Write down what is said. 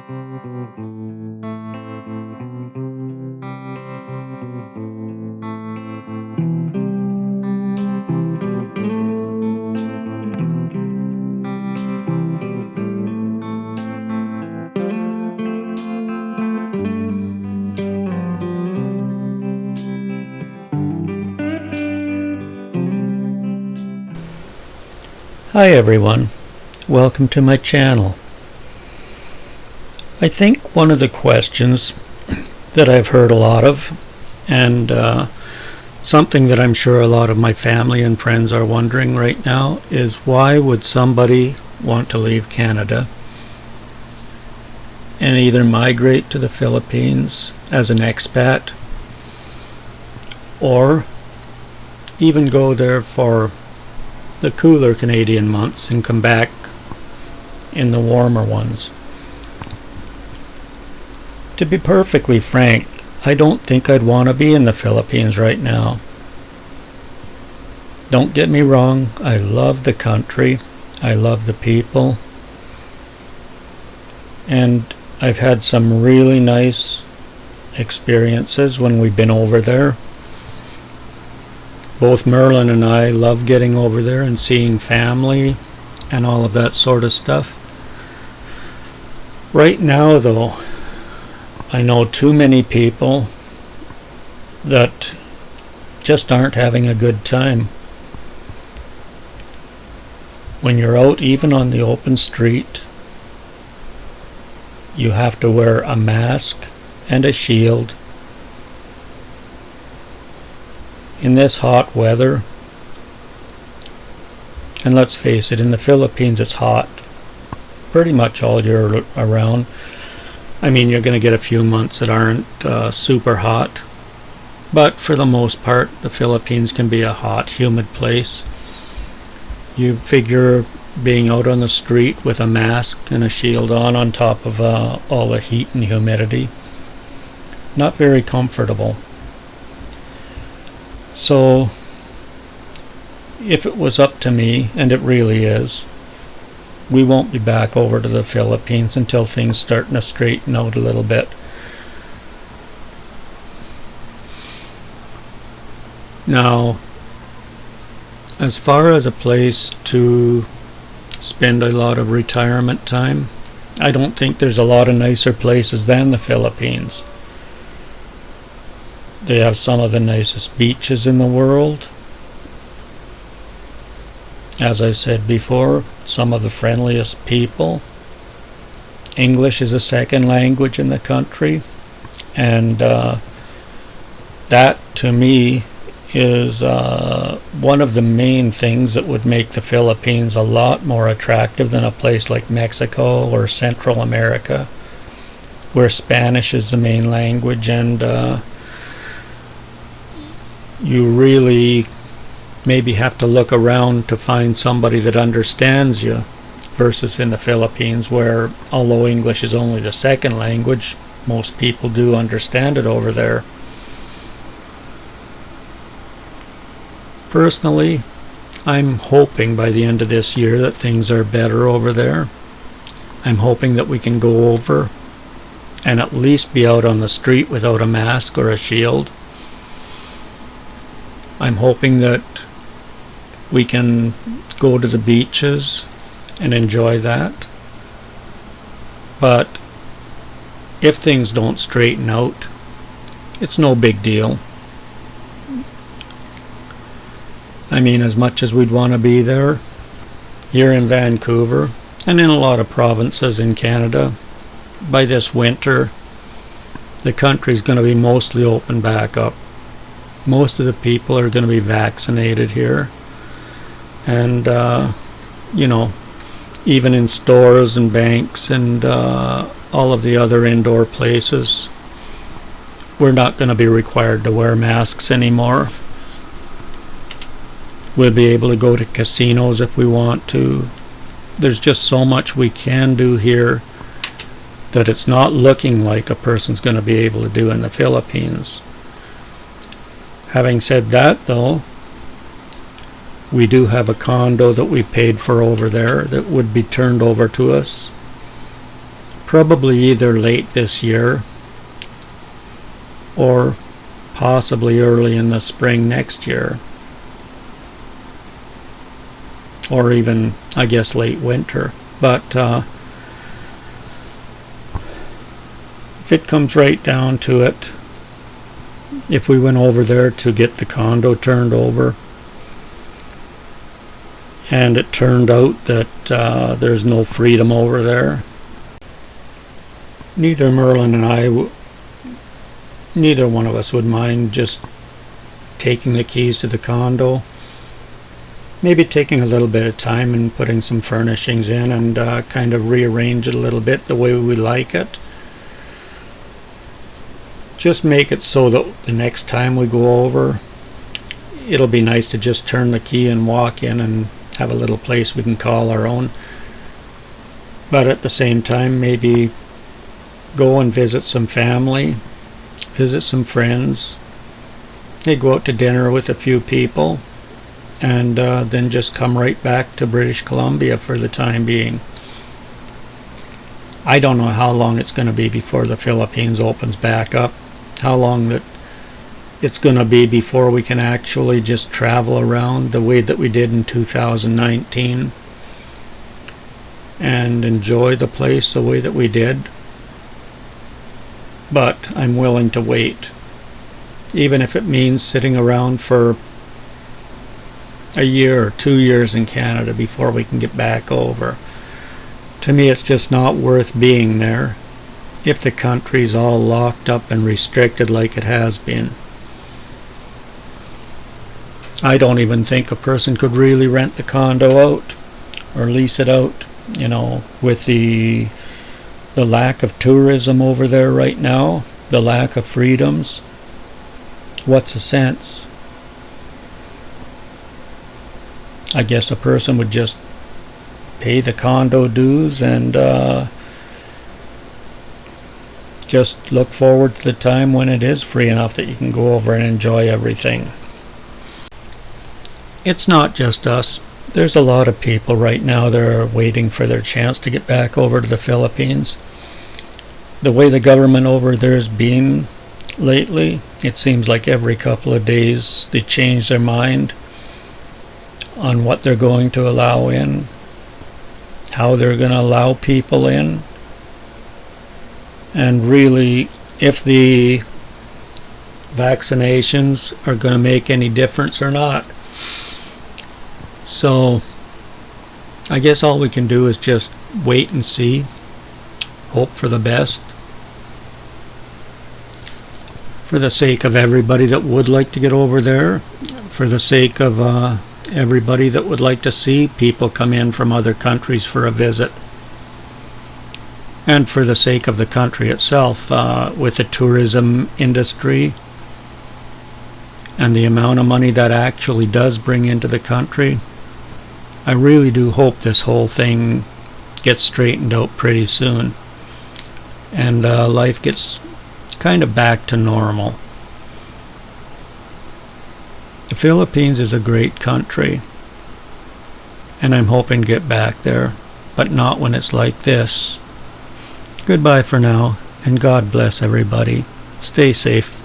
Hi everyone, welcome to my channel. I think one of the questions that I've heard a lot of, and something that I'm sure a lot of my family and friends are wondering right now, is why would somebody want to leave Canada and either migrate to the Philippines as an expat or even go there for the cooler Canadian months and come back in the warmer ones. To be perfectly frank, I don't think I'd want to be in the Philippines right now. Don't get me wrong, I love the country, I love the people, and I've had some really nice experiences when we've been over there. Both Merlin and I love getting over there and seeing family and all of that sort of stuff. Right now though, I know too many people that just aren't having a good time. When you're out even on the open street, you have to wear a mask and a shield. In this hot weather, and let's face it, in the Philippines it's hot pretty much all year around. I mean, you're going to get a few months that aren't super hot, but for the most part the Philippines can be a hot, humid place. You figure being out on the street with a mask and a shield on top of all the heat and humidity, not very comfortable. So if it was up to me, and it really is, we won't be back over to the Philippines until things starting to straighten out a little bit. Now, as far as a place to spend a lot of retirement time, I don't think there's a lot of nicer places than the Philippines. They have some of the nicest beaches in the world. As I said before, some of the friendliest people. English is a second language in the country, and that to me is one of the main things that would make the Philippines a lot more attractive than a place like Mexico or Central America, where Spanish is the main language, and you really maybe have to look around to find somebody that understands you, versus in the Philippines, where although English is only the second language, most people do understand it over there. Personally, I'm hoping by the end of this year that things are better over there. I'm hoping that we can go over and at least be out on the street without a mask or a shield. I'm hoping that we can go to the beaches and enjoy that. But if things don't straighten out, it's no big deal. I mean, as much as we'd want to be there, here in Vancouver and in a lot of provinces in Canada, by this winter the country's going to be mostly open back up. Most of the people are going to be vaccinated here, and you know, even in stores and banks and all of the other indoor places, we're not going to be required to wear masks anymore. We'll be able to go to casinos if we want to. There's just so much we can do here that it's not looking like a person's going to be able to do in the Philippines. Having said that though, we do have a condo that we paid for over there that would be turned over to us probably either late this year or possibly early in the spring next year, or even, I guess, late winter. But if it comes right down to it, if we went over there to get the condo turned over and it turned out that there's no freedom over there, neither Merlin and I, neither one of us would mind just taking the keys to the condo, maybe taking a little bit of time and putting some furnishings in and kind of rearrange it a little bit the way we like it. Just make it so that the next time we go over, it'll be nice to just turn the key and walk in and have a little place we can call our own. But at the same time, maybe go and visit some family, visit some friends, maybe go out to dinner with a few people, and then just come right back to British Columbia for the time being. I don't know how long it's going to be before the Philippines opens back up, how long that it's going to be before we can actually just travel around the way that we did in 2019 and enjoy the place the way that we did. But I'm willing to wait, even if it means sitting around for a year or 2 years in Canada before we can get back over. To me, it's just not worth being there if the country's all locked up and restricted like it has been. I don't even think a person could really rent the condo out or lease it out, you know, with the lack of tourism over there right now, the lack of freedoms. What's the sense? I guess a person would just pay the condo dues and just look forward to the time when it is free enough that you can go over and enjoy everything. It's not just us. There's a lot of people right now that are waiting for their chance to get back over to the Philippines. The way the government over there has been lately, it seems like every couple of days they change their mind on what they're going to allow in, how they're going to allow people in, and really if the vaccinations are going to make any difference or not. So I guess all we can do is just wait and see, hope for the best, for the sake of everybody that would like to get over there, for the sake of everybody that would like to see people come in from other countries for a visit, and for the sake of the country itself, with the tourism industry and the amount of money that actually does bring into the country. I really do hope this whole thing gets straightened out pretty soon and life gets kind of back to normal. The Philippines is a great country, and I'm hoping to get back there, but not when it's like this. Goodbye for now, and God bless everybody. Stay safe.